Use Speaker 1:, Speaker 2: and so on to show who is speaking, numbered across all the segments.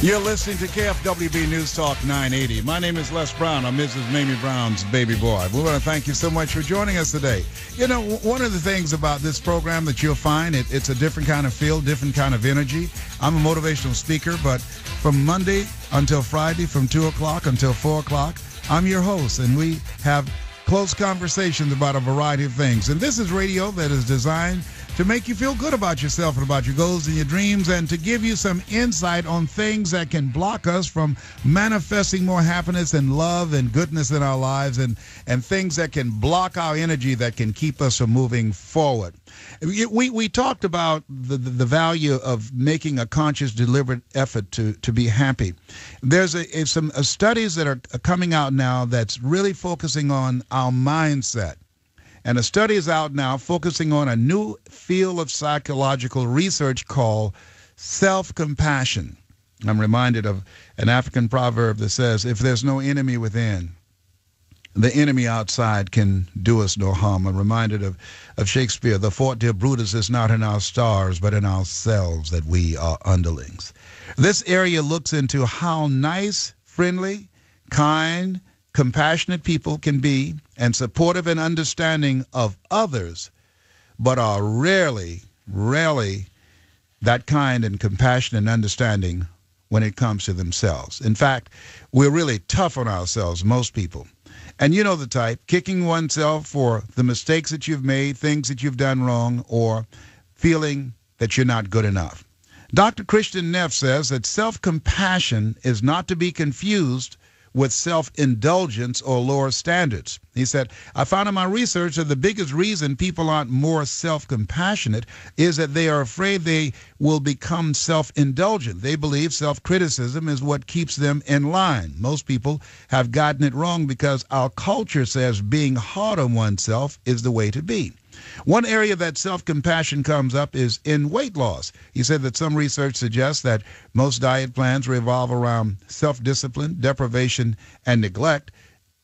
Speaker 1: You're listening to KFWB News Talk 980. My name is Les Brown. I'm Mrs. Mamie Brown's baby boy. We want to thank you so much for joining us today. You know, one of the things about this program that you'll find, it's a different kind of feel, different kind of energy. I'm a motivational speaker, but from Monday until Friday, from 2 o'clock until 4 o'clock, I'm your host, and we have close conversations about a variety of things. And this is radio that is designed to make you feel good about yourself and about your goals and your dreams, and to give you some insight on things that can block us from manifesting more happiness and love and goodness in our lives, and things that can block our energy that can keep us from moving forward. We talked about the value of making a conscious, deliberate effort to be happy. There's some studies that are coming out now that's really focusing on our mindset. And a study is out now focusing on a new field of psychological research called self-compassion. I'm reminded of an African proverb that says, if there's no enemy within, the enemy outside can do us no harm. I'm reminded of Shakespeare, the fort, dear Brutus, is not in our stars, but in ourselves that we are underlings. This area looks into how nice, friendly, kind, compassionate people can be, and supportive and understanding of others, but are rarely that kind and compassionate and understanding when it comes to themselves. In fact, we're really tough on ourselves, most people. And you know the type, kicking oneself for the mistakes that you've made, things that you've done wrong, or feeling that you're not good enough. Dr. Christian Neff says that self-compassion is not to be confused with self-indulgence or lower standards. He said, I found in my research that the biggest reason people aren't more self-compassionate is that they are afraid they will become self-indulgent. They believe self-criticism is what keeps them in line. Most people have gotten it wrong because our culture says being hard on oneself is the way to be. One area that self-compassion comes up is in weight loss. He said that some research suggests that most diet plans revolve around self-discipline, deprivation, and neglect,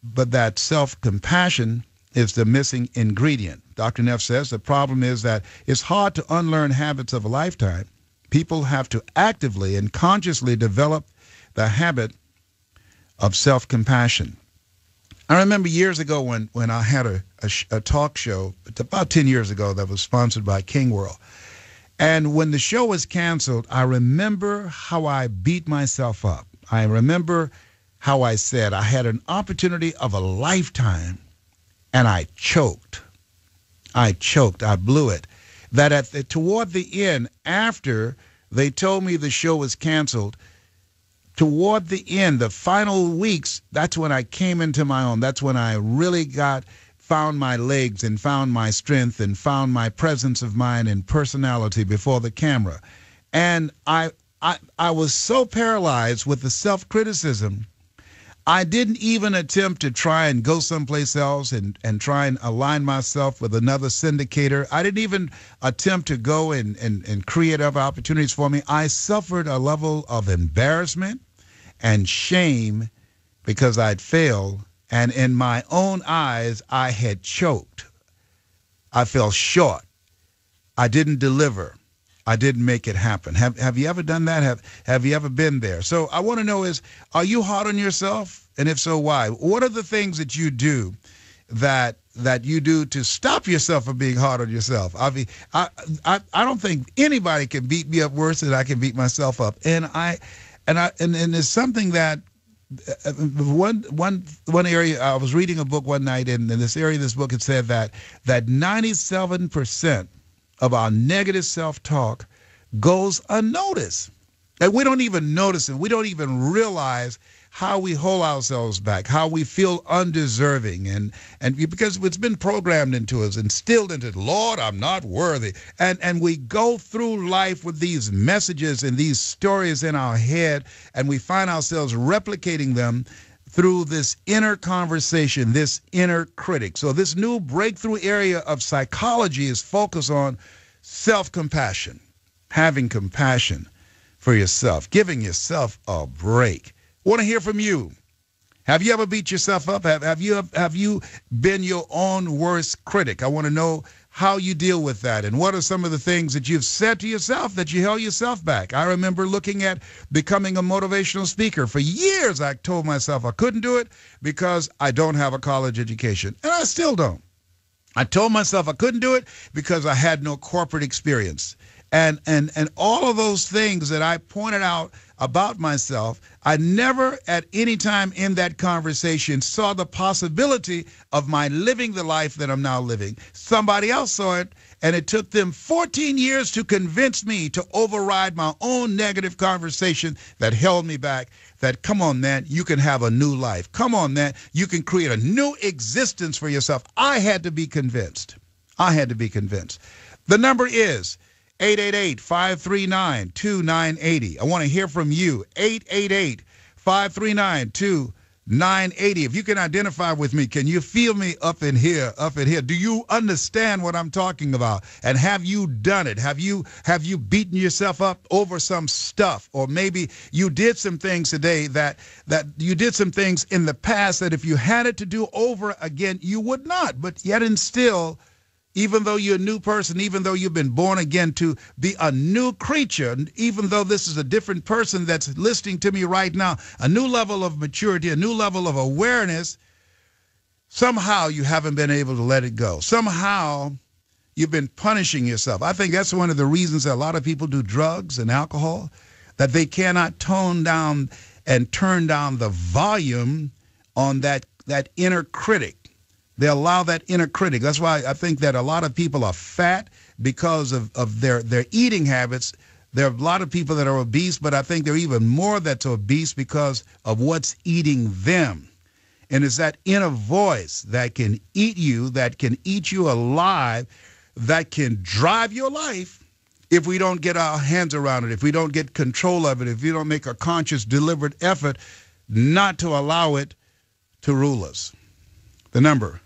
Speaker 1: but that self-compassion is the missing ingredient. Dr. Neff says the problem is that it's hard to unlearn habits of a lifetime. People have to actively and consciously develop the habit of self-compassion. I remember years ago when I had a talk show, about 10 years ago, that was sponsored by King World. And when the show was canceled, I remember how I beat myself up. I remember how I said I had an opportunity of a lifetime, and I choked. I blew it. That toward the end, after they told me the show was canceled, toward the end, the final weeks, that's when I came into my own. That's when I really found my legs and found my strength and found my presence of mind and personality before the camera. And I was so paralyzed with the self-criticism, I didn't even attempt to try and go someplace else and try and align myself with another syndicator. I didn't even attempt to go and create other opportunities for me. I suffered a level of embarrassment and shame because I'd failed, and in my own eyes, I had choked. I fell short. I didn't deliver. I didn't make it happen. Have you ever done that? Have you ever been there? So I want to know are you hard on yourself? And if so, why? What are the things that you do that you do to stop yourself from being hard on yourself? I mean, I don't think anybody can beat me up worse than I can beat myself up. And it's something that one area, I was reading a book one night, and in this area of this book, it said that 97% of our negative self-talk goes unnoticed. And we don't even notice it. We don't even realize how we hold ourselves back, how we feel undeserving, and because it's been programmed into us, instilled into it, Lord, I'm not worthy. And we go through life with these messages and these stories in our head, and we find ourselves replicating them through this inner conversation, this inner critic. So this new breakthrough area of psychology is focused on self-compassion, having compassion for yourself, giving yourself a break. Want to hear from you. Have you ever beat yourself up? Have you been your own worst critic? I want to know how you deal with that, and what are some of the things that you've said to yourself that you held yourself back. I remember looking at becoming a motivational speaker. For years, I told myself I couldn't do it because I don't have a college education, and I still don't. I told myself I couldn't do it because I had no corporate experience. And all of those things that I pointed out about myself, I never at any time in that conversation saw the possibility of my living the life that I'm now living. Somebody else saw it, and it took them 14 years to convince me to override my own negative conversation that held me back, that, come on, man, you can have a new life. Come on, man, you can create a new existence for yourself. I had to be convinced. I had to be convinced. The number is 888-539-2980. I want to hear from you. 888-539-2980. If you can identify with me, can you feel me up in here, up in here? Do you understand what I'm talking about? And have you done it? Have you beaten yourself up over some stuff? Or maybe you did some things today that you did some things in the past that if you had it to do over again, you would not. But yet and still, even though you're a new person, even though you've been born again to be a new creature, even though this is a different person that's listening to me right now, a new level of maturity, a new level of awareness, somehow you haven't been able to let it go. Somehow you've been punishing yourself. I think that's one of the reasons that a lot of people do drugs and alcohol, that they cannot tone down and turn down the volume on that inner critic. They allow that inner critic. That's why I think that a lot of people are fat because of their eating habits. There are a lot of people that are obese, but I think there are even more that's obese because of what's eating them. And it's that inner voice that can eat you, that can eat you alive, that can drive your life if we don't get our hands around it, if we don't get control of it, if we don't make a conscious, deliberate effort not to allow it to rule us. The number,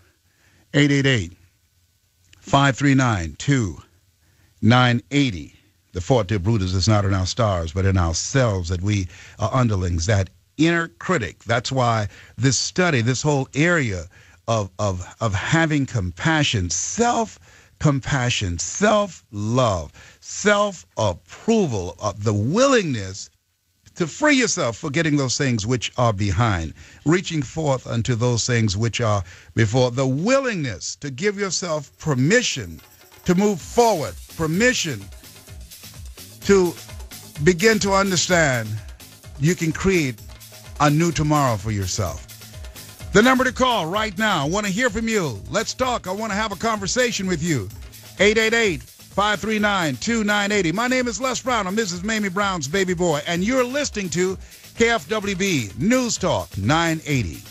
Speaker 1: 888-539-2980. The forte Brutus is not in our stars, but in ourselves, that we are underlings, that inner critic. That's why this study, this whole area of having compassion, self-compassion, self-love, self-approval, the willingness to free yourself, forgetting those things which are behind, reaching forth unto those things which are before, the willingness to give yourself permission to move forward, permission to begin to understand you can create a new tomorrow for yourself. The number to call right now. I want to hear from you. Let's talk. I want to have a conversation with you. 888-539-2980. My name is Les Brown. I'm Mrs. Mamie Brown's baby boy, and you're listening to KFWB News Talk 980.